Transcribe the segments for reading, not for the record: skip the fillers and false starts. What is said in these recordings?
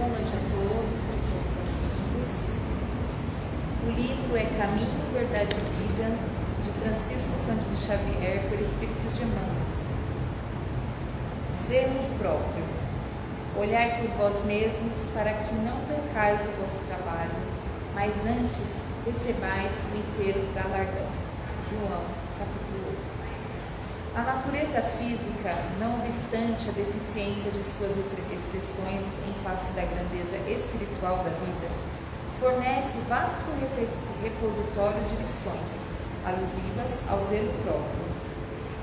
Boa noite a todos, bem-vindos. O livro é Caminho, Verdade e Vida, de Francisco Cândido Xavier, por Espírito de Emmanuel. Zelo próprio. Olhai por vós mesmos para que não percais o vosso trabalho, mas antes recebais o inteiro galardão. João, capítulo 8. A natureza física, não obstante a deficiência de suas expressões em face da grandeza espiritual da vida, fornece vasto repositório de lições, alusivas ao zelo próprio,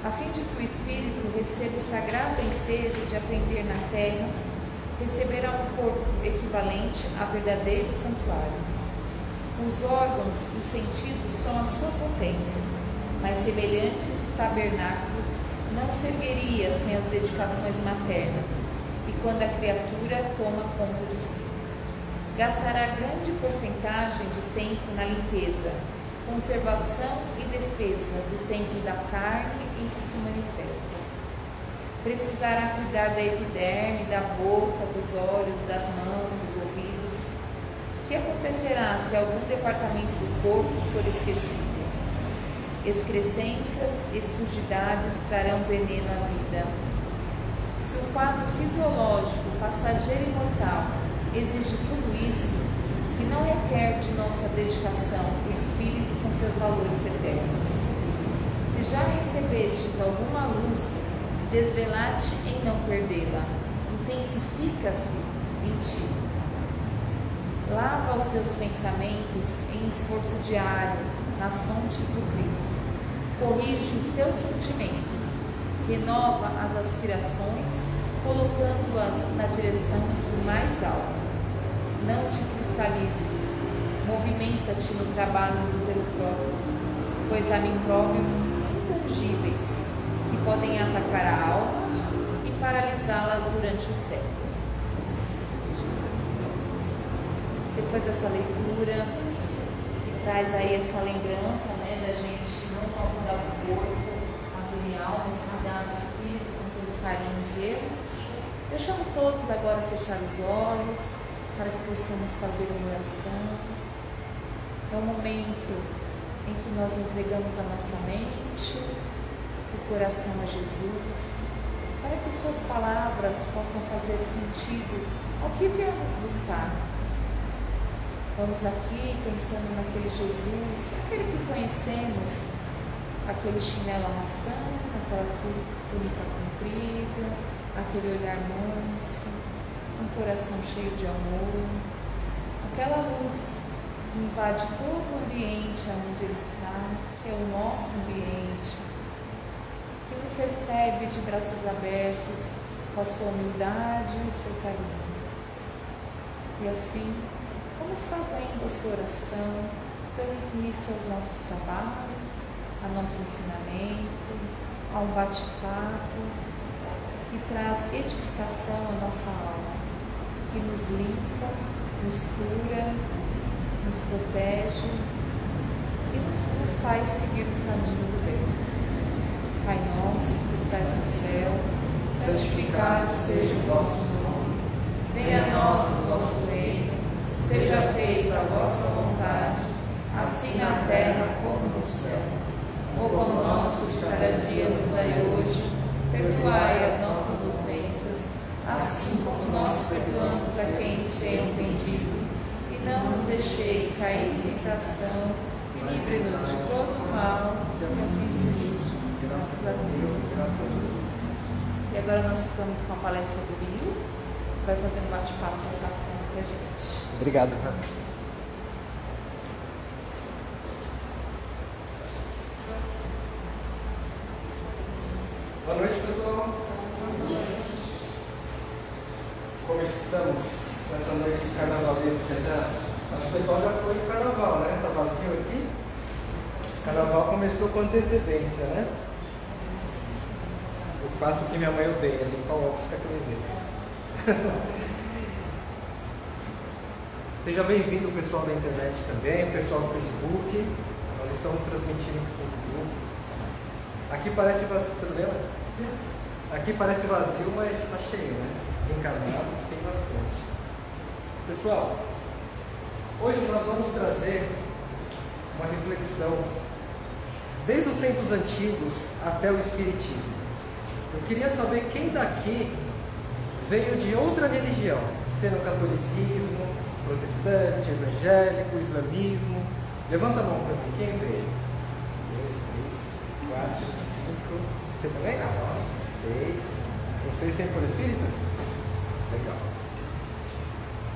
a fim de que o espírito receba o sagrado ensejo de aprender na terra, receberá um corpo equivalente a verdadeiro santuário. Os órgãos e os sentidos são a sua potência, mas semelhantes tabernáculos não se ergueria sem as dedicações maternas, e quando a criatura toma conta de si. Gastará grande porcentagem de tempo na limpeza, conservação e defesa do templo da carne em que se manifesta. Precisará cuidar da epiderme, da boca, dos olhos, das mãos, dos ouvidos. O que acontecerá se algum departamento do corpo for esquecido? Excrescências e sujidades trarão veneno à vida. Se o quadro fisiológico, passageiro e mortal exige tudo isso, que não requer de nossa dedicação o espírito com seus valores eternos. Se já recebestes alguma luz, desvelate em não perdê-la, intensifica-se em ti. Lava os teus pensamentos em esforço diário nas fontes do Cristo. Corrige os teus sentimentos, renova as aspirações, colocando-as na direção do mais alto. Não te cristalizes, movimenta-te no trabalho do zelo próprio, pois há micróbios intangíveis que podem atacar a alma e paralisá-las durante o século. Depois dessa leitura, que traz aí essa lembrança, né, da gente não só cuidar do corpo material, mas cuidar do espírito com todo carinho e zelo. Eu chamo todos agora a fechar os olhos para que possamos fazer uma oração. É um momento em que nós entregamos a nossa mente, o coração a Jesus, para que suas palavras possam fazer sentido ao que viemos buscar. Vamos aqui pensando naquele Jesus, aquele que conhecemos, aquele chinelo arrastando, aquela túnica comprida, aquele olhar manso, um coração cheio de amor, aquela luz que invade todo o ambiente onde ele está, que é o nosso ambiente, que nos recebe de braços abertos, com a sua humildade e o seu carinho. E assim, vamos fazendo a sua oração, dando início aos nossos trabalhos, ao nosso ensinamento, a um bate-papo que traz edificação à nossa alma, que nos limpa, nos cura, nos protege e nos faz seguir o caminho do bem. Pai nosso, que estás no céu, santificado seja o vosso nome. Venha a nós o vosso reino. Seja feita a vossa vontade, assim na terra como no céu. O pão nosso de cada dia nos dai hoje, perdoai as nossas ofensas, assim como nós perdoamos a quem nos tem ofendido, e não nos deixeis cair em tentação, e livre-nos de todo o mal, que assim seja. Graças a Deus, graças a Jesus. E agora nós ficamos com a palestra do Rio, que vai fazer um bate-papo com o café com a gente. Obrigado. Boa noite, pessoal. Como estamos nessa noite de carnavalesca já? Acho que o pessoal já foi no carnaval, né? Tá vazio aqui. O carnaval começou com antecedência, né? Eu faço o que minha mãe odeia, limpar o óculos com a camiseta. Seja bem-vindo o pessoal da internet também, o pessoal do Facebook. Nós estamos transmitindo no Facebook. Aqui parece vazio, problema? Aqui parece vazio, mas está cheio, né? Desencarnados tem bastante. Pessoal, hoje nós vamos trazer uma reflexão desde os tempos antigos até o Espiritismo. Eu queria saber quem daqui veio de outra religião, sendo catolicismo, protestante, evangélico, islamismo. Levanta a mão para mim, quem veio? 2, 3, 4, 5. Você também? 6. Vocês sempre foram espíritas? Legal.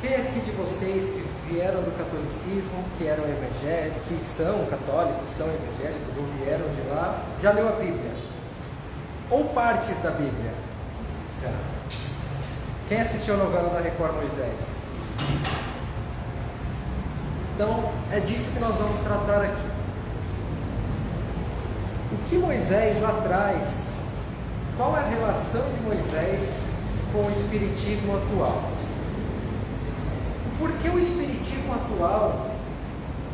Quem aqui de vocês que vieram do catolicismo, que eram evangélicos, que são católicos, são evangélicos ou vieram de lá, já leu a Bíblia? Ou partes da Bíblia? Já. Quem assistiu a novela da Record Moisés? Então, é disso que nós vamos tratar aqui. O que Moisés lá atrás, qual é a relação de Moisés com o Espiritismo atual? Porque o Espiritismo atual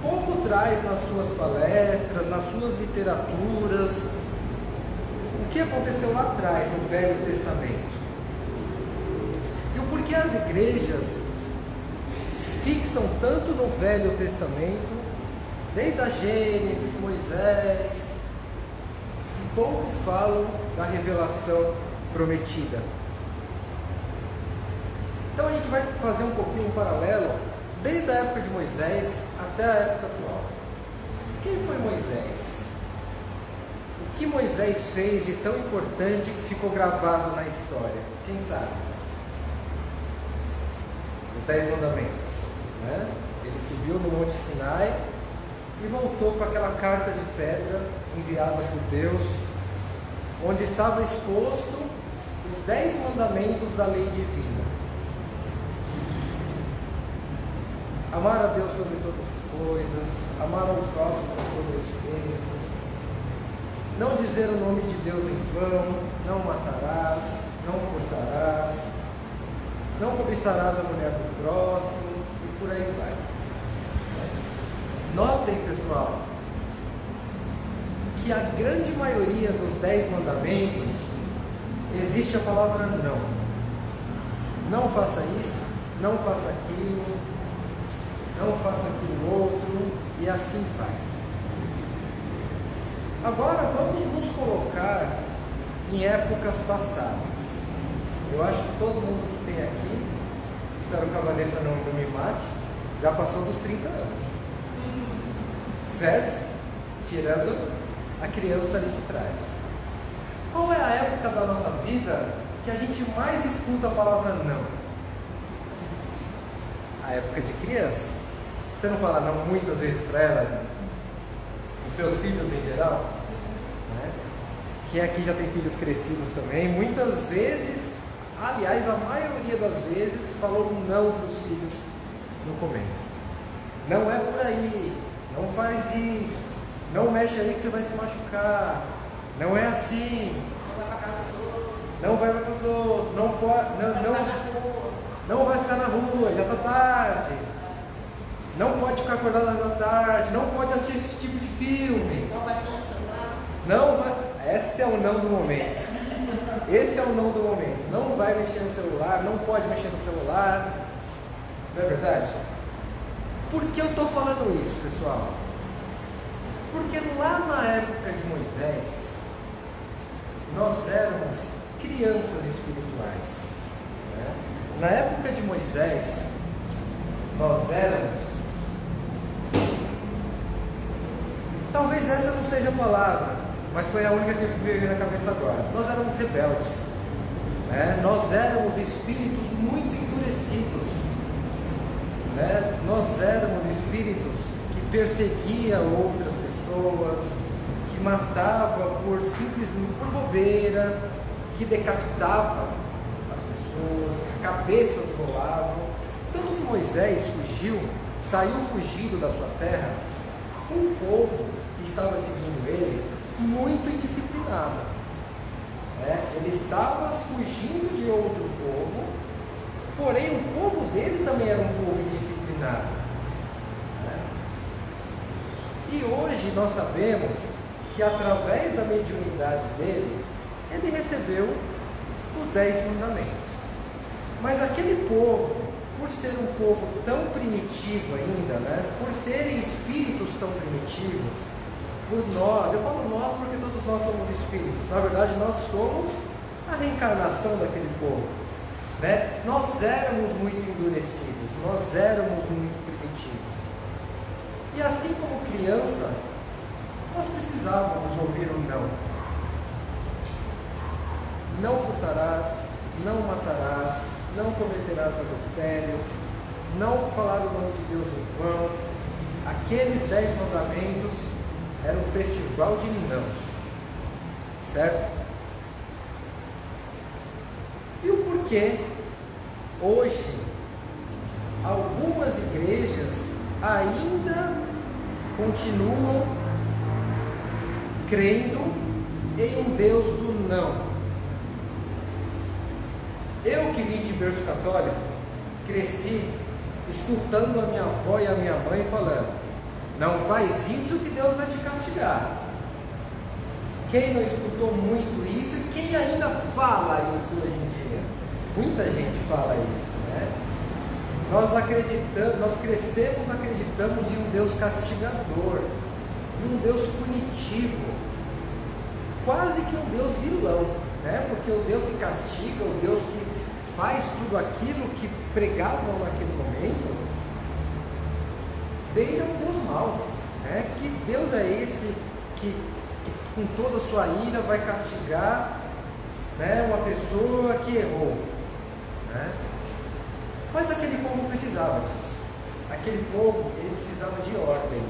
pouco traz nas suas palestras, nas suas literaturas, o que aconteceu lá atrás, no Velho Testamento. E o porquê as igrejas fixam tanto no Velho Testamento, desde a Gênesis, Moisés, e pouco falam da revelação prometida. Então a gente vai fazer um pouquinho um paralelo, desde a época de Moisés até a época atual. Quem foi Moisés? O que Moisés fez de tão importante que ficou gravado na história? Quem sabe? Os 10 mandamentos, né? Ele subiu no Monte Sinai e voltou com aquela carta de pedra enviada por Deus, onde estava exposto os 10 mandamentos da lei divina. Amar a Deus sobre todas as coisas, amar aos próximos sobre a ti mesmo, não dizer o nome de Deus em vão, não matarás, não furtarás, não cobiçarás a mulher do próximo, e por aí vai. Notem, pessoal, que a grande maioria dos 10 mandamentos existe a palavra não. Não faça isso, não faça aquilo, não faça aquilo outro, e assim vai. Agora vamos nos colocar em épocas passadas. Eu acho que todo mundo que tem aqui, espero que a Vanessa não me mate, já passou dos 30 anos. Certo? Tirando a criança ali de trás. Qual é a época da nossa vida que a gente mais escuta a palavra não? A época de criança. Você não fala não muitas vezes para ela? Os seus filhos em geral? Né? Quem aqui já tem filhos crescidos também, muitas vezes, aliás, a maioria das vezes, falou não para os filhos no começo. Não é por aí, não faz isso, não mexe aí que você vai se machucar, não é assim, não vai para casa dos outros, não pode, não vai ficar na rua, já está tarde. Não pode ficar acordado da tarde, não pode assistir esse tipo de filme. Não vai pôr no celular? Não vai. Esse é o não do momento. Esse é o não do momento. Não vai mexer no celular, não pode mexer no celular. Não é verdade? Por que eu estou falando isso, pessoal? Porque lá na época de Moisés, nós éramos crianças espirituais. Né? Na época de Moisés, nós éramos... Talvez essa não seja a palavra, mas foi a única que veio na cabeça agora. Nós éramos rebeldes, né? Nós éramos espíritos muito endurecidos, né? Nós éramos espíritos que perseguiam outras pessoas, que matavam simplesmente por bobeira, que decapitavam as pessoas, que cabeças rolavam. Tanto que Moisés saiu fugido da sua terra, um povo que estava seguindo ele muito indisciplinado. Ele estava fugindo de outro povo, porém o povo dele também era um povo indisciplinado. E hoje nós sabemos que através da mediunidade dele, ele recebeu os 10 mandamentos. Mas aquele povo, por ser um povo tão primitivo ainda, né? Por serem espíritos tão primitivos, por nós, eu falo nós porque todos nós somos espíritos, na verdade nós somos a reencarnação daquele povo, né? Nós éramos muito endurecidos, nós éramos muito primitivos, e assim como criança, nós precisávamos ouvir o não. Não furtarás, não matarás, não cometerás adultério, não falar o nome de Deus em vão. Aqueles 10 mandamentos eram um festival de nãos, certo? E o porquê hoje algumas igrejas ainda continuam crendo em um Deus do não? Eu que vim de berço católico, cresci escutando a minha avó e a minha mãe falando: não faz isso que Deus vai te castigar. Quem não escutou muito isso e quem ainda fala isso hoje em dia? Muita gente fala isso, né? Nós crescemos acreditamos em um Deus castigador, em um Deus punitivo, quase que um Deus vilão, né? Porque o Deus que castiga, o Deus que faz tudo aquilo que pregavam naquele momento, Deus é um Deus mau, né? Que Deus é esse que com toda a sua ira vai castigar, né, uma pessoa que errou, né? Mas aquele povo precisava disso. Aquele povo, ele precisava de ordem.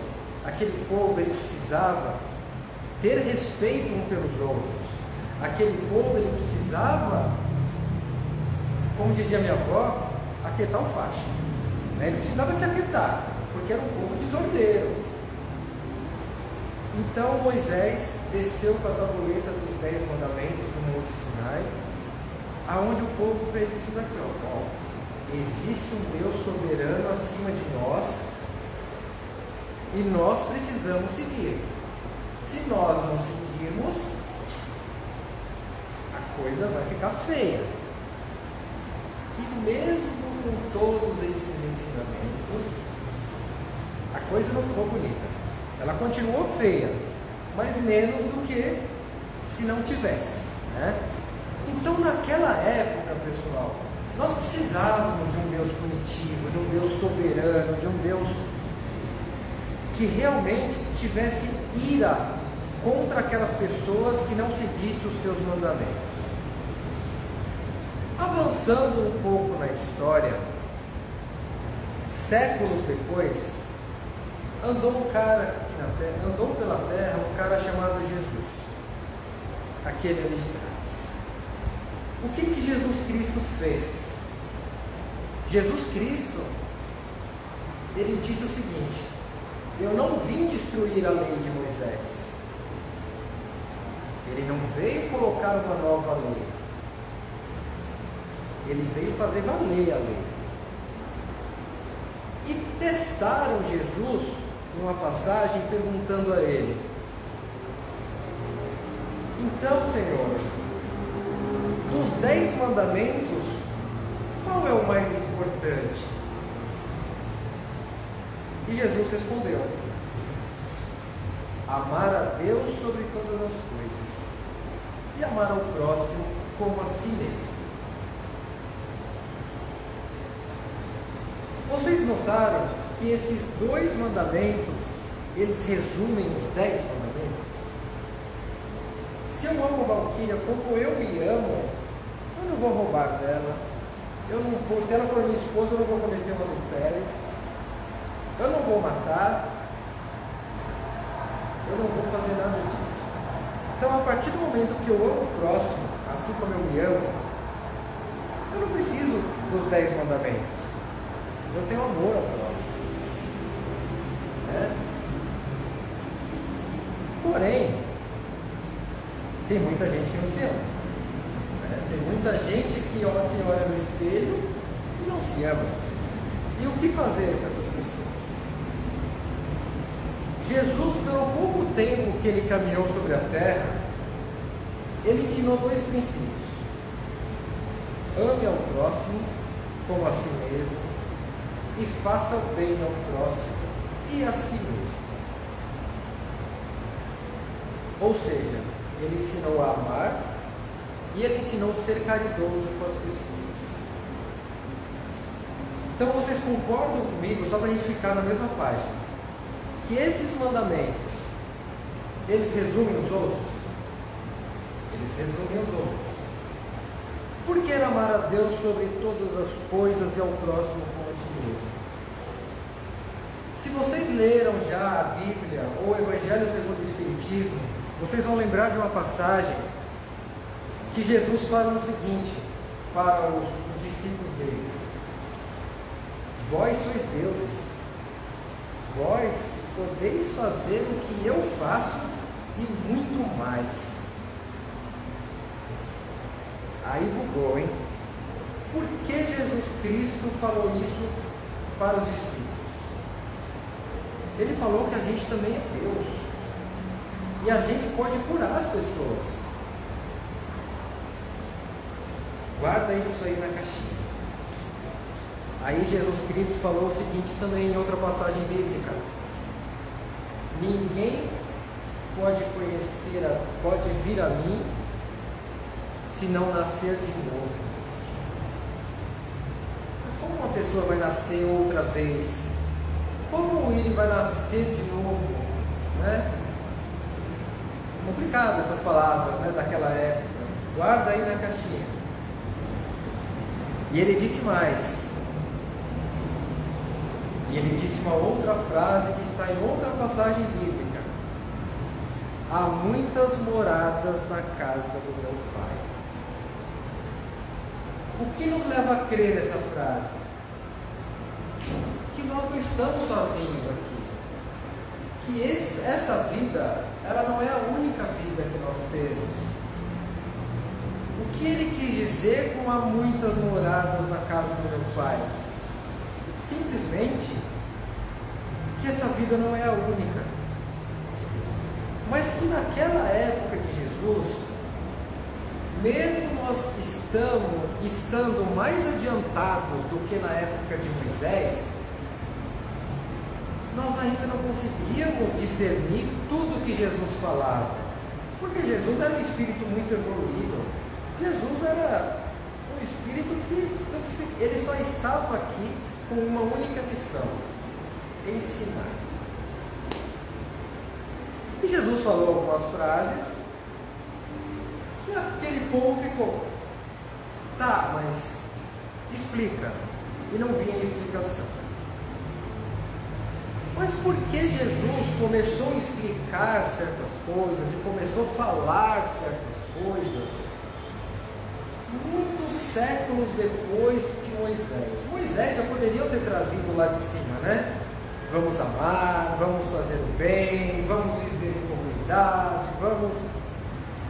Aquele povo, ele precisava ter respeito um pelos outros. Aquele povo, ele precisava, como dizia minha avó, aquietar o facho, né? Ele precisava se aquietar, porque era um povo desordeiro. Então Moisés desceu com a tabuleta dos 10 mandamentos do Monte Sinai, aonde o povo fez isso daqui, ó. Existe um Deus soberano acima de nós e nós precisamos seguir. Se nós não seguirmos, a coisa vai ficar feia. E mesmo com todos esses ensinamentos, a coisa não ficou bonita. Ela continuou feia, mas menos do que se não tivesse, né? Então naquela época, pessoal, nós precisávamos de um Deus punitivo, de um Deus soberano, de um Deus que realmente tivesse ira contra aquelas pessoas que não seguissem os seus mandamentos. Avançando um pouco na história, séculos depois, andou um cara aqui na terra, andou pela terra um cara chamado Jesus, aquele ali de trás. O que Jesus Cristo fez? Jesus Cristo, ele disse o seguinte: eu não vim destruir a lei de Moisés. Ele não veio colocar uma nova lei. Ele veio fazer valer a lei. E testaram Jesus numa passagem perguntando a ele: então, Senhor, dos 10 mandamentos, qual é o mais importante? E Jesus respondeu: amar a Deus sobre todas as coisas e amar ao próximo como a si mesmo. Vocês notaram que esses 2 mandamentos, eles resumem os 10 mandamentos? Se eu amo a Valquíria como eu me amo, eu não vou roubar dela, eu não vou, se ela for minha esposa, eu não vou cometer um adultério, eu não vou matar, eu não vou fazer nada disso. Então, a partir do momento que eu amo o próximo, assim como eu me amo, eu não preciso dos 10 mandamentos. Eu tenho amor ao próximo, né? Porém, tem muita gente que não se ama, né? Tem muita gente que se olha no espelho e não se ama. E o que fazer com essas pessoas? Jesus, pelo pouco tempo que ele caminhou sobre a terra, ele ensinou 2 princípios: ame ao próximo como a si mesmo, e faça o bem ao próximo e a si mesmo. Ou seja, ele ensinou a amar e ele ensinou a ser caridoso com as pessoas. Então vocês concordam comigo, só para a gente ficar na mesma página, que esses mandamentos, eles resumem os outros? Eles resumem os outros. Por que amar a Deus sobre todas as coisas e ao próximo como a ti mesmo? Se vocês leram já a Bíblia ou o Evangelho segundo o Espiritismo, vocês vão lembrar de uma passagem que Jesus fala o seguinte para os discípulos deles: vós sois deuses, vós podeis fazer o que eu faço e muito mais. Aí bugou, hein? Por que Jesus Cristo falou isso para os discípulos? Ele falou que a gente também é Deus. E a gente pode curar as pessoas. Guarda isso aí na caixinha. Aí Jesus Cristo falou o seguinte também em outra passagem bíblica: ninguém pode vir a mim se não nascer de novo. Mas como uma pessoa vai nascer outra vez? Como ele vai nascer de novo? Né? Complicadas essas palavras, né, daquela época. Guarda aí na caixinha. E ele disse mais. E ele disse uma outra frase que está em outra passagem bíblica: há muitas moradas na casa do meu Pai. O que nos leva a crer nessa frase? Que nós não estamos sozinhos aqui. Que essa vida, ela não é a única vida que nós temos. O que ele quis dizer com há muitas moradas na casa do meu Pai? Simplesmente que essa vida não é a única. Mas que naquela época de Jesus, mesmo nós estando mais adiantados do que na época de Moisés, nós ainda não conseguíamos discernir tudo que Jesus falava, porque Jesus era um espírito muito evoluído. Jesus era um espírito que ele só estava aqui com uma única missão: ensinar. E Jesus falou algumas frases que aquele povo ficou: tá, mas explica. E não vinha explicação. Mas por que Jesus começou a explicar certas coisas e começou a falar certas coisas muitos séculos depois de Moisés? Moisés já poderia ter trazido lá de cima, né? Vamos amar, vamos fazer o bem, vamos viver em comunidade, vamos...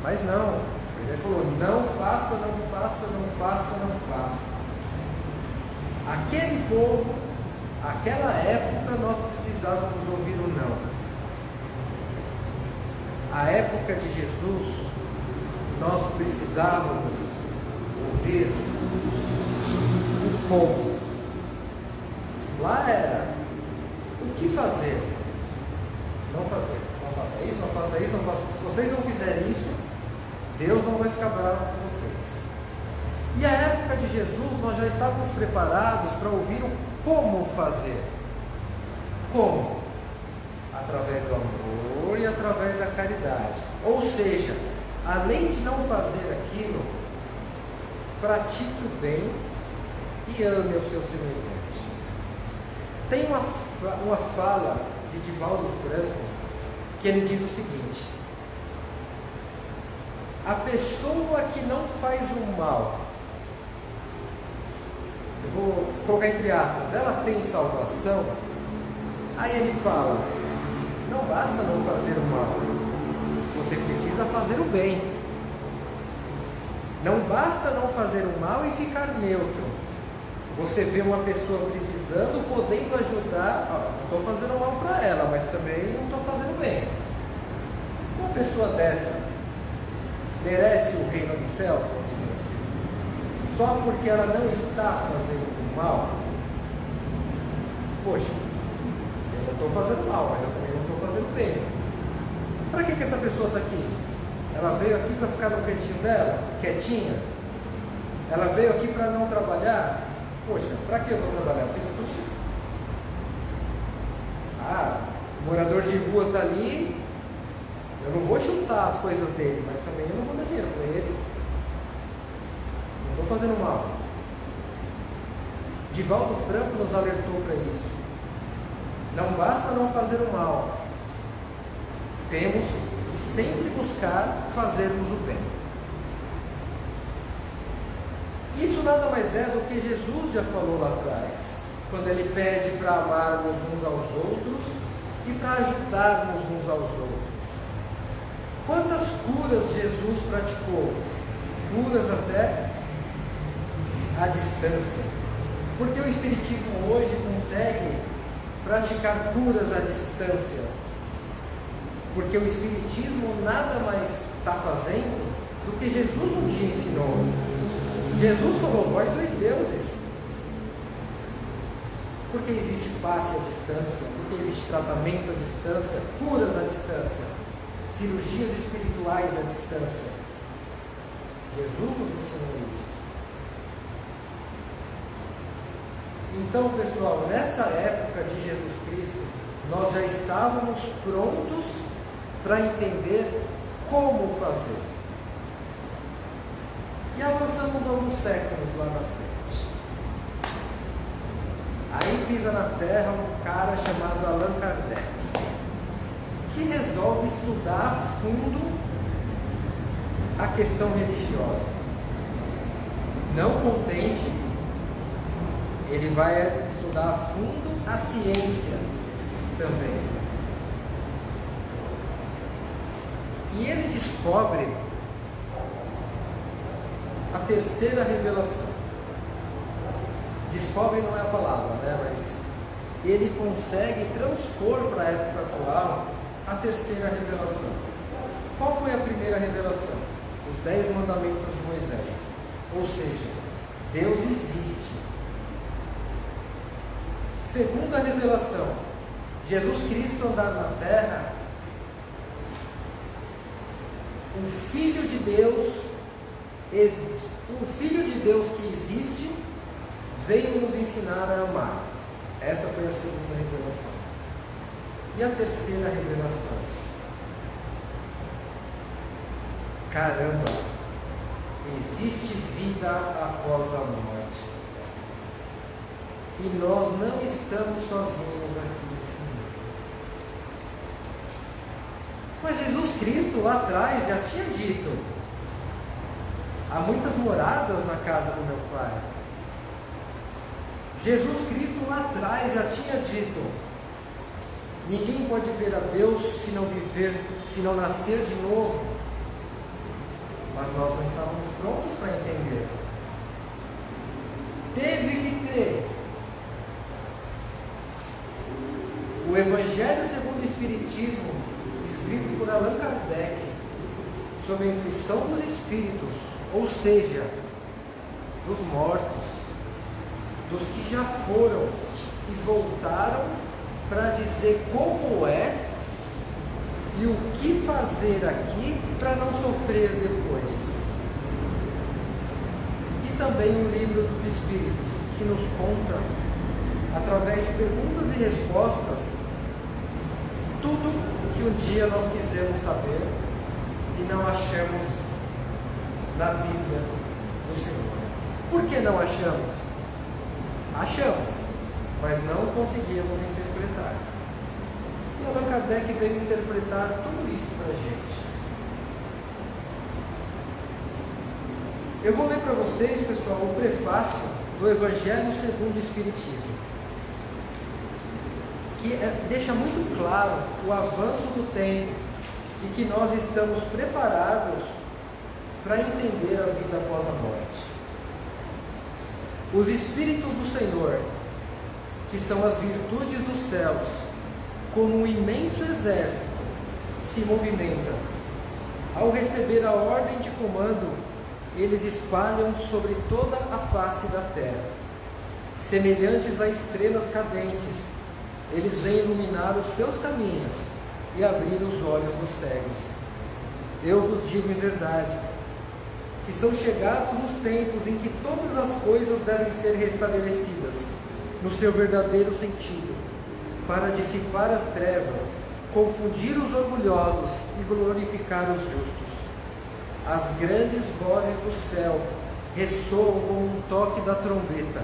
Mas não, Moisés falou: não faça, não faça, não faça, não faça. Aquele povo, aquela época, nós precisávamos ouvir o não. A época de Jesus, nós precisávamos ouvir o como. Lá era o que fazer. Não fazer. Não faça isso, não faça isso, não faça isso. Se vocês não fizerem isso, Deus não vai ficar bravo com vocês. E a época de Jesus, nós já estávamos preparados para ouvir o como fazer. Como? Através do amor e através da caridade. Ou seja, além de não fazer aquilo, pratique o bem e ame o seu semelhante. Tem uma fala de Divaldo Franco que ele diz o seguinte: a pessoa que não faz o mal, eu vou colocar entre aspas, ela tem salvação? Aí ele fala: não basta não fazer o mal, você precisa fazer o bem. Não basta não fazer o mal e ficar neutro. Você vê uma pessoa precisando, podendo ajudar, não estou fazendo mal para ela, mas também não estou fazendo bem. Uma pessoa dessa merece o reino dos céus, vamos dizer assim, só porque ela não está fazendo o mal? poxa, eu não estou fazendo mal, mas eu também não estou fazendo bem. Para que essa pessoa está aqui? Ela veio aqui para ficar no cantinho dela, quietinha? Ela veio aqui para não trabalhar? Poxa, para que eu vou trabalhar? Porque eu consigo. O morador de rua está ali, eu não vou chutar as coisas dele, mas também eu não vou dar dinheiro para ele. Não estou fazendo mal. Divaldo Franco nos alertou para isso. Não basta não fazer o mal, temos que sempre buscar fazermos o bem. Isso nada mais é do que Jesus já falou lá atrás, quando ele pede para amarmos uns aos outros e para ajudarmos uns aos outros. Quantas curas Jesus praticou? Curas até à distância. Porque o Espiritismo hoje consegue praticar curas à distância? Porque o Espiritismo nada mais está fazendo do que Jesus um dia ensinou. Jesus falou: vós sois deuses. Porque existe passe à distância, porque existe tratamento à distância, curas à distância, cirurgias espirituais à distância. Jesus nos ensinou isso. Então, pessoal, nessa época de Jesus Cristo, nós já estávamos prontos para entender como fazer. E avançamos alguns séculos lá na frente. Aí pisa na Terra um cara chamado Allan Kardec, que resolve estudar a fundo a questão religiosa. Não contente, ele vai estudar a fundo a ciência também. E ele descobre a terceira revelação. Descobre não é a palavra, né? Mas ele consegue transpor para a época atual a terceira revelação. Qual foi a primeira revelação? Os 10 mandamentos de Moisés. Ou seja, Deus existe. Segunda revelação, Jesus Cristo andar na terra, o Filho de Deus que existe, veio nos ensinar a amar. Essa foi a segunda revelação. E a terceira revelação? Caramba, existe vida após a morte. E nós não estamos sozinhos aqui nesse mundo. Mas Jesus Cristo lá atrás já tinha dito: há muitas moradas na casa do meu Pai. Jesus Cristo lá atrás já tinha dito: ninguém pode ver a Deus se não nascer de novo. Mas nós não estávamos prontos para entender. Teve que ter o Evangelho segundo o Espiritismo, escrito por Allan Kardec, sob a intuição dos Espíritos, ou seja, dos mortos, dos que já foram e voltaram para dizer como é e o que fazer aqui para não sofrer depois. E também o Livro dos Espíritos, que nos conta, através de perguntas e respostas, tudo que um dia nós quisemos saber e não achamos na Bíblia do Senhor. Por que não achamos? Achamos, mas não conseguimos interpretar. E Allan Kardec veio interpretar tudo isso para a gente. Eu vou ler para vocês, pessoal, o prefácio do Evangelho segundo o Espiritismo, que deixa muito claro o avanço do tempo e que nós estamos preparados para entender a vida após a morte. Os Espíritos do Senhor, que são as virtudes dos céus, como um imenso exército, se movimenta. Ao receber a ordem de comando, eles espalham sobre toda a face da terra, semelhantes a estrelas cadentes, Eles vêm iluminar os seus caminhos e abrir os olhos dos cegos. Eu vos digo em verdade, que são chegados os tempos em que todas as coisas devem ser restabelecidas no seu verdadeiro sentido, para dissipar as trevas, confundir os orgulhosos e glorificar os justos. As grandes vozes do céu ressoam como um toque da trombeta,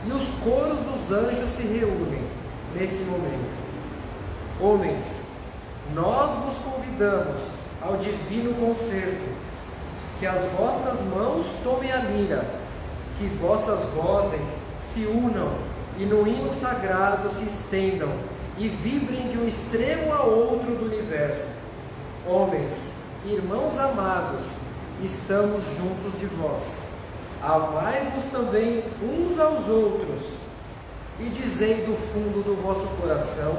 e os coros dos anjos se reúnem nesse momento. Homens, nós vos convidamos ao divino concerto, que as vossas mãos tomem a lira, que vossas vozes se unam e no hino sagrado se estendam e vibrem de um extremo a outro do universo. Homens, irmãos amados, estamos juntos de vós. Amai-vos também uns aos outros, e dizei do fundo do vosso coração,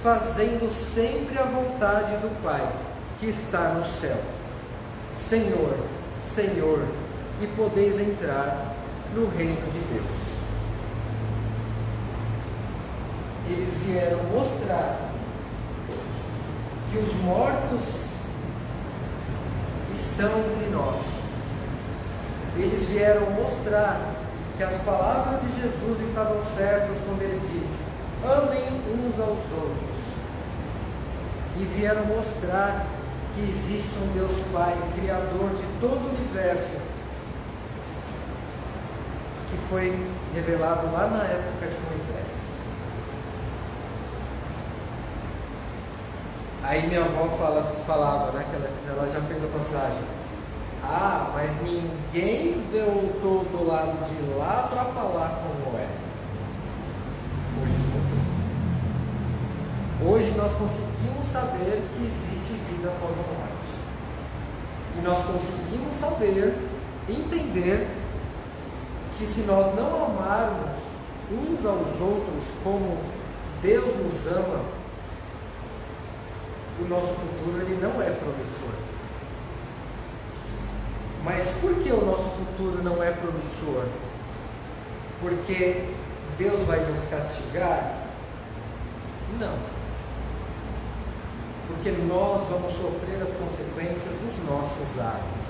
fazendo sempre a vontade do Pai, que está no céu. Senhor, Senhor, e podeis entrar no reino de Deus. Eles vieram mostrar que os mortos estão entre nós. Eles vieram mostrar que as palavras de Jesus estavam certas quando ele disse: amem uns aos outros. E vieram mostrar que existe um Deus Pai, Criador de todo o universo, que foi revelado lá na época de Moisés. Aí minha avó falava, né, que ela já fez a passagem: ah, mas ninguém voltou do lado de lá para falar como é. Hoje nós conseguimos saber que existe vida após a morte. E nós conseguimos saber, entender, que se nós não amarmos uns aos outros como Deus nos ama, o nosso futuro ele não é promissor. Mas por que o nosso futuro não é promissor? Porque Deus vai nos castigar? Não. Porque nós vamos sofrer as consequências dos nossos atos.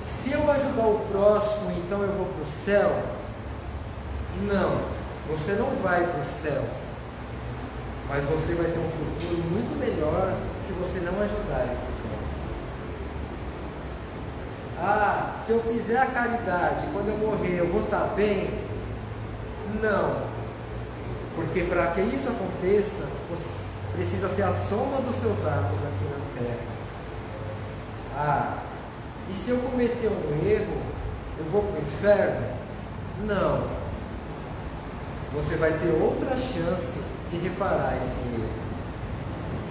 Se eu ajudar o próximo, então eu vou para o céu? Não, você não vai para o céu. Mas você vai ter um futuro muito melhor se você não ajudar esse próximo. Ah, se eu fizer a caridade, quando eu morrer, eu vou estar bem? Não. Porque para que isso aconteça, precisa ser a soma dos seus atos aqui na terra. Ah, e se eu cometer um erro, eu vou para o inferno? Não. Você vai ter outra chance de reparar esse erro.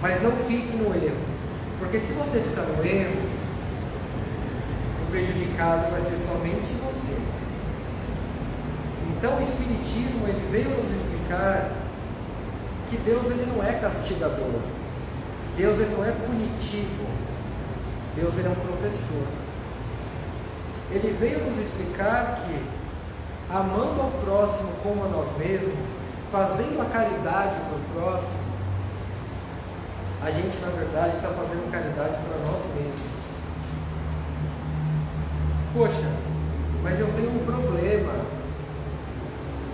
Mas não fique no erro. Porque se você ficar no erro, o prejudicado vai ser somente você. Então o Espiritismo ele veio nos explicar que Deus ele não é castigador, Deus ele não é punitivo, Deus ele é um professor. Ele veio nos explicar que, amando ao próximo como a nós mesmos, fazendo a caridade para o próximo, a gente na verdade está fazendo caridade para nós mesmos. Poxa, mas eu tenho um problema.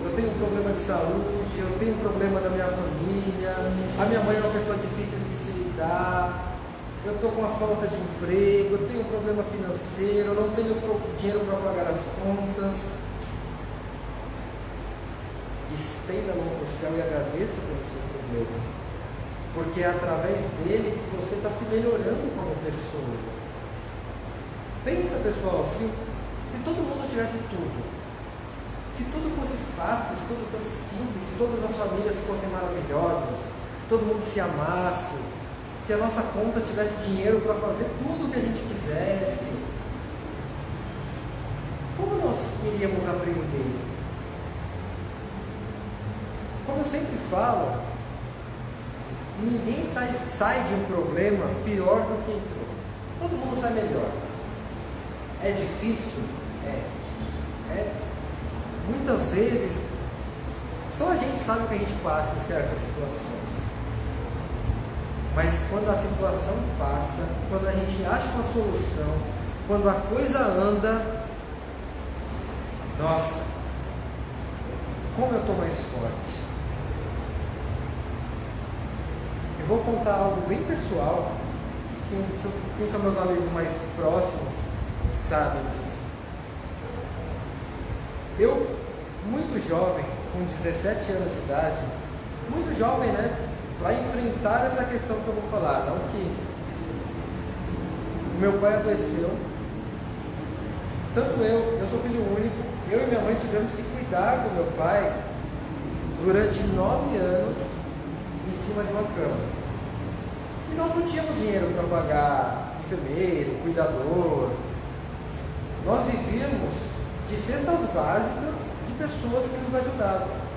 Eu tenho um problema de saúde, eu tenho um problema na minha família, a minha mãe é uma pessoa difícil de se lidar, eu estou com uma falta de emprego, eu tenho um problema financeiro, eu não tenho dinheiro para pagar as contas. Estenda a mão para o céu e agradeça pelo seu problema, porque é através dele que você está se melhorando como pessoa. Pensa, pessoal, se todo mundo tivesse tudo, se tudo fosse fácil, se tudo fosse simples, se todas as famílias fossem maravilhosas, todo mundo se amasse, se a nossa conta tivesse dinheiro para fazer tudo o que a gente quisesse, como nós iríamos aprender? Como eu sempre falo, ninguém sai de um problema pior do que entrou. Todo mundo sai melhor. É difícil? É. Muitas vezes Só a gente sabe o que a gente passa em certas situações. Mas quando a situação passa, quando a gente acha uma solução, quando a coisa anda, nossa, como eu estou mais forte. Eu vou contar algo bem pessoal, que quem são meus amigos mais próximos sabem disso. Eu, muito jovem, com 17 anos de idade, muito jovem, né? Para enfrentar essa questão que eu vou falar, não que o meu pai adoeceu, tanto eu sou filho único, eu e minha mãe tivemos que cuidar do meu pai durante 9 anos em cima de uma cama. E nós não tínhamos dinheiro para pagar enfermeiro, cuidador. Nós vivíamos de cestas básicas de pessoas que nos ajudavam.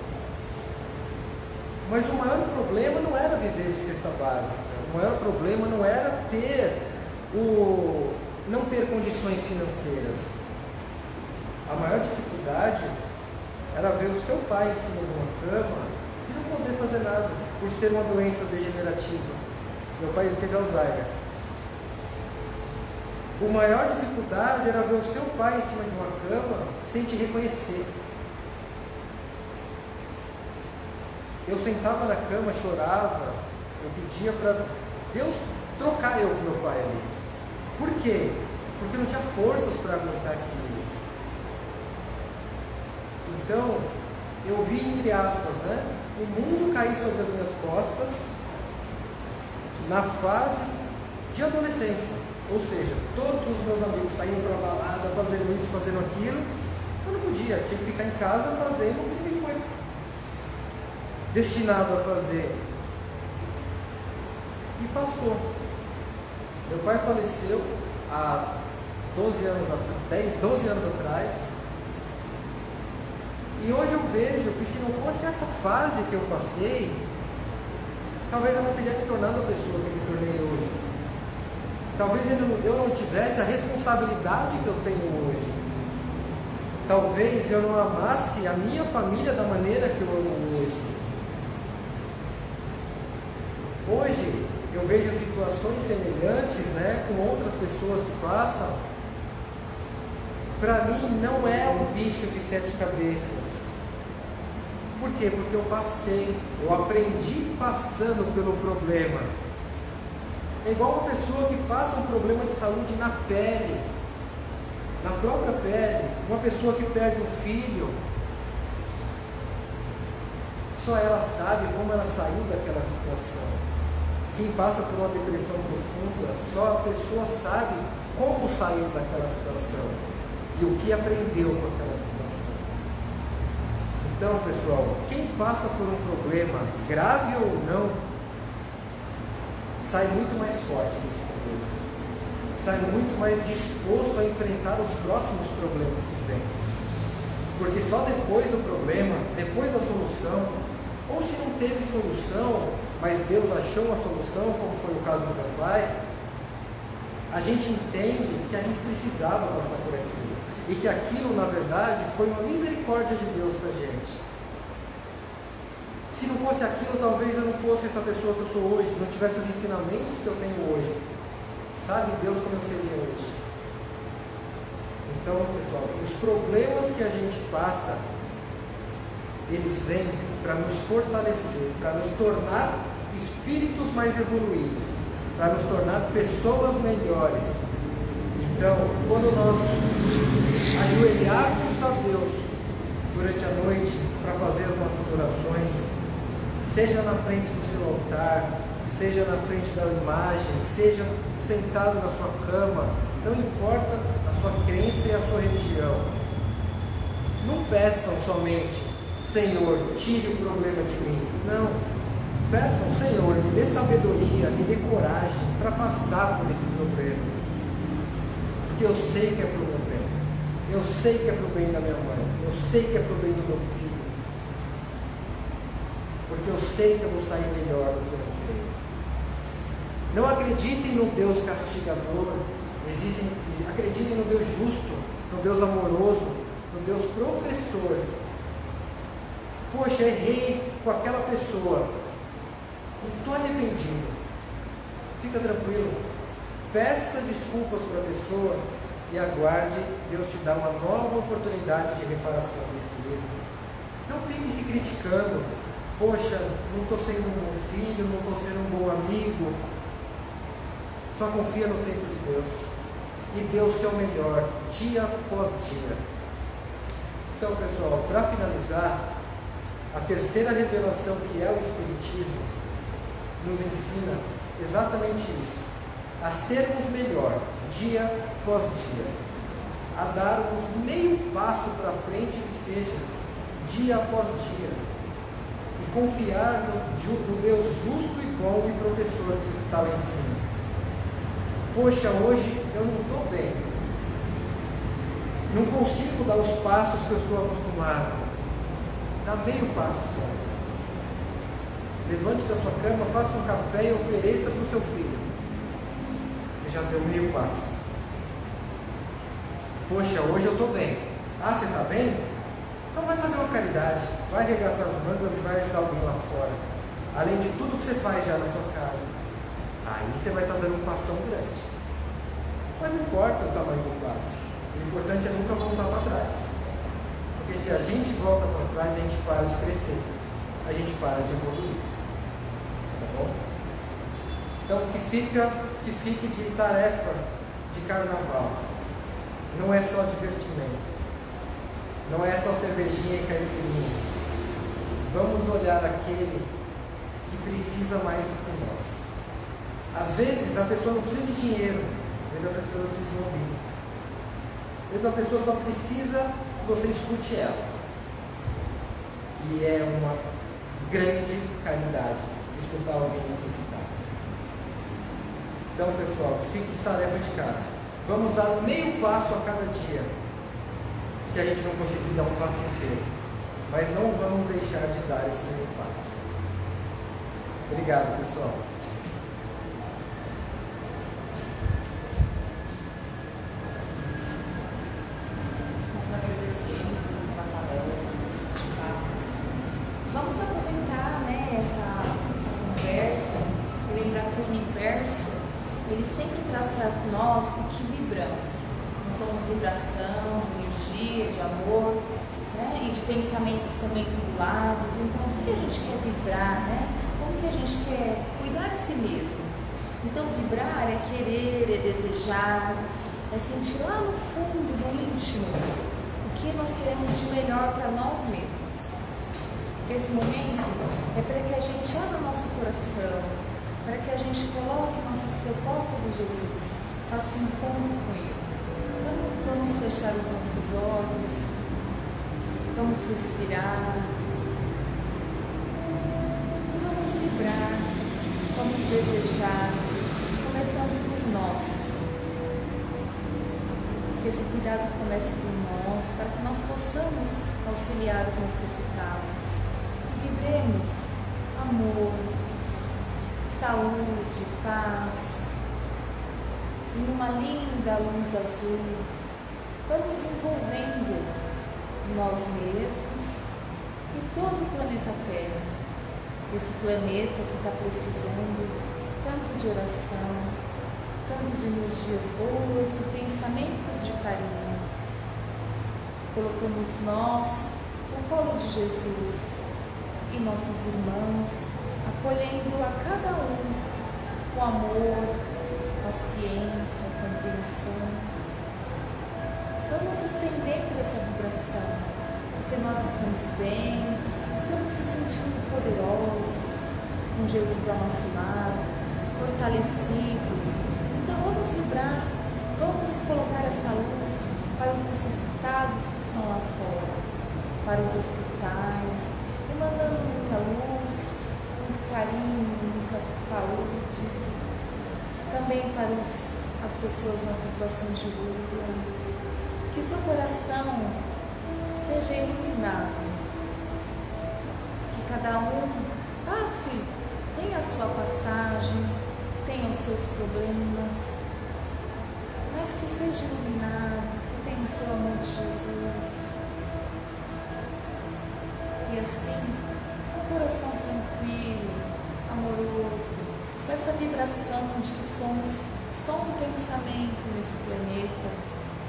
Mas o maior problema não era viver de cesta básica. O maior problema não era não ter condições financeiras. A maior dificuldade era ver o seu pai em cima de uma cama e não poder fazer nada, por ser uma doença degenerativa. Meu pai teve Alzheimer. A maior dificuldade era ver o seu pai em cima de uma cama sem te reconhecer. Eu sentava na cama, chorava, eu pedia para Deus trocar eu com meu pai ali. Por quê? Porque eu não tinha forças para aguentar aquilo. Então, eu vi, entre aspas, né, o mundo cair sobre as minhas costas na fase de adolescência. Ou seja, todos os meus amigos saíam para a balada, fazendo isso, fazendo aquilo. Eu não podia, tinha que ficar em casa fazendo o que me foi destinado a fazer. E passou. Meu pai faleceu há 12 anos atrás. E hoje eu vejo que se não fosse essa fase que eu passei, talvez eu não teria me tornado a pessoa que eu me tornei hoje. Talvez eu não tivesse a responsabilidade que eu tenho hoje. Talvez eu não amasse a minha família da maneira que eu amo hoje. Hoje eu vejo situações semelhantes, né, com outras pessoas que passam. Para mim não é um bicho de 7 cabeças. Por quê? Porque eu aprendi passando pelo problema. É igual uma pessoa que passa um problema de saúde na pele, na própria pele. Uma pessoa que perde um filho, só ela sabe como ela saiu daquela situação. Quem passa por uma depressão profunda, só a pessoa sabe como saiu daquela situação e o que aprendeu com aquela situação. Então, pessoal, quem passa por um problema, grave ou não, sai muito mais forte desse problema, sai muito mais disposto a enfrentar os próximos problemas que vem. Porque só depois do problema, depois da solução, ou se não teve solução, mas Deus achou uma solução, como foi o caso do meu pai, a gente entende que a gente precisava passar por aquilo. E que aquilo, na verdade, foi uma misericórdia de Deus para a gente. Se não fosse aquilo, talvez eu não fosse essa pessoa que eu sou hoje, não tivesse os ensinamentos que eu tenho hoje. Sabe Deus como eu seria hoje? Então, pessoal, os problemas que a gente passa, eles vêm para nos fortalecer, para nos tornar espíritos mais evoluídos, para nos tornar pessoas melhores. Então, quando nós ajoelharmos a Deus durante a noite para fazer as nossas orações, seja na frente do seu altar, seja na frente da imagem, seja sentado na sua cama, não importa a sua crença e a sua religião, não peçam somente: Senhor, tire o problema de mim. Não. Peçam: Senhor, me dê sabedoria, me dê coragem para passar por esse problema. Porque eu sei que é para o meu bem. Eu sei que é para o bem da minha mãe. Eu sei que é para o bem do meu filho. Porque eu sei que eu vou sair melhor do que eu creio. Não acreditem no Deus castigador. Acreditem no Deus justo, no Deus amoroso, no Deus professor. Poxa, errei com aquela pessoa e estou arrependido. Fica tranquilo, peça desculpas para a pessoa e aguarde Deus te dar uma nova oportunidade de reparação desse erro. Não fique se criticando. Poxa, não estou sendo um bom filho, não estou sendo um bom amigo. Só confia no tempo de Deus e dê o seu melhor, dia após dia. Então, pessoal, para finalizar, a terceira revelação, que é o Espiritismo, nos ensina exatamente isso: a sermos melhor, dia após dia, a darmos meio passo para frente que seja, dia após dia, e confiar no Deus justo e bom e professor que está lá em cima. Poxa, hoje eu não estou bem, não consigo dar os passos que eu estou acostumado. Dá meio passo só. Levante da sua cama, faça um café e ofereça para o seu filho. Você já deu meio passo. Poxa, hoje eu estou bem. Ah, você está bem? Então vai fazer uma caridade, vai arregaçar as mangas e vai ajudar alguém lá fora. Além de tudo que você faz já na sua casa. Aí você vai estar dando um passão grande. Mas não importa o tamanho do passo. O importante é nunca voltar para trás. Porque se a gente volta para trás, a gente para de crescer. A gente para de evoluir. Tá bom? Então que fique de tarefa de carnaval. Não é só divertimento. Não é só cervejinha e caipirinha. Vamos olhar aquele que precisa mais do que nós. Às vezes a pessoa não precisa de dinheiro, às vezes a pessoa não precisa de um ouvido. Às vezes a pessoa só precisa que você escute ela. E é uma grande caridade escutar alguém necessitado. Então, pessoal, fique de tarefa de casa. Vamos dar meio passo a cada dia, se a gente não conseguir dar um passo inteiro. Mas não vamos deixar de dar esse meio passo. Obrigado, pessoal. Vamos aproveitar, né, essa conversa e lembrar que o universo, ele sempre traz para nós o que vibramos. Nós somos vibração, de energia, de amor, né, e de pensamentos também vinculados. Então, o que a gente quer vibrar, né? Como que a gente quer cuidar de si mesmo? Então, vibrar é querer, é desejar, é sentir lá no fundo, no íntimo, o que nós queremos de melhor para nós mesmos. Esse momento é para que a gente abra o nosso coração, para que a gente coloque nossas propostas em Jesus, faça um encontro com Ele. Vamos fechar os nossos olhos, vamos respirar, e vamos vibrar, vamos desejar, começando por nós. Que esse cuidado comece por nós, para que nós possamos auxiliar os necessitados. Vibremos amor, saúde, paz, em uma linda luz azul. Vamos envolvendo nós mesmos e todo o planeta Terra. Esse planeta que está precisando tanto de oração, tanto de energias boas e pensamentos de carinho. Colocamos nós no colo de Jesus e nossos irmãos, acolhendo a cada um com amor, paciência, compreensão. Vamos estendendo essa vibração, porque nós estamos bem, estamos se sentindo poderosos, com Jesus ao nosso lado, fortalecidos. Então vamos vibrar, vamos colocar essa luz para os necessitados que estão lá fora, para os hospitais, mandando muita luz, muito carinho, muita saúde, também para as pessoas na situação de luta. Que seu coração seja iluminado, que cada um passe, tenha a sua passagem, tenha os seus problemas, mas que seja iluminado, que tenha o seu amor de Jesus. E assim somos só um pensamento nesse planeta.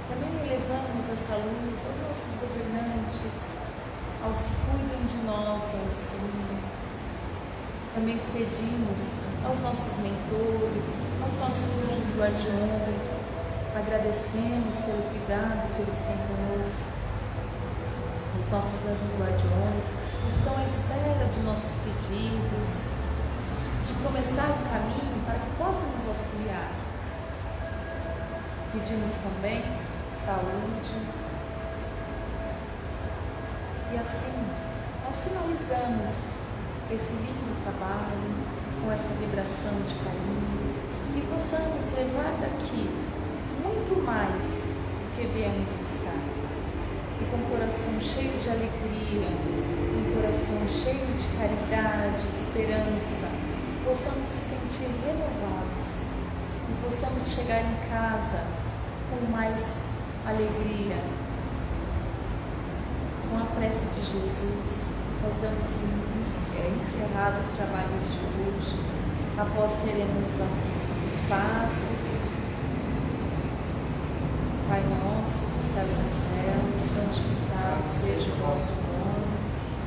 Também elevamos essa luz aos nossos governantes, aos que cuidam de nós lá em cima. Também pedimos aos nossos mentores, aos nossos anjos guardiões, agradecemos pelo cuidado que eles têm conosco. Os nossos anjos guardiões estão à espera de nossos pedidos, de começar o caminho para que possam nos auxiliar. Pedimos também saúde. E assim, nós finalizamos esse lindo trabalho com essa vibração de carinho e possamos levar daqui muito mais do que viemos buscar. E com o coração cheio de alegria, um coração cheio de caridade, esperança, possamos se sentir renovados e possamos chegar em casa com mais alegria. Com a prece de Jesus, nós damos encerrados os trabalhos de hoje. Após teremos os passos. Pai nosso que estás no céu, santificado seja o vosso nome.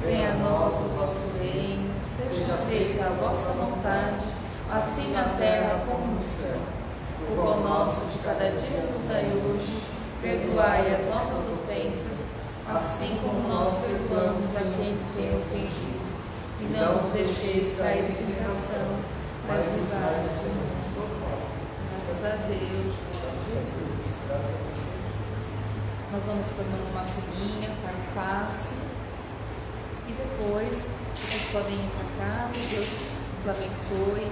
Venha a nós o vosso reino. Seja feita a vossa vontade, assim na terra como no céu. O pão nosso de cada dia nos dai hoje. Perdoai as nossas ofensas, assim como nós perdoamos a quem nos tem ofendido. E não nos deixeis cair em tentação, mas livrai-nos do mal. Graças a Deus, Jesus. Nós vamos formando uma filinha para o passe. E depois vocês podem ir para casa. Deus nos abençoe.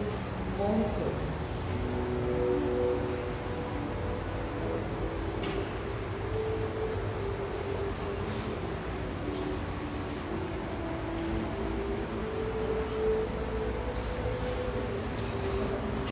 Bom retorno.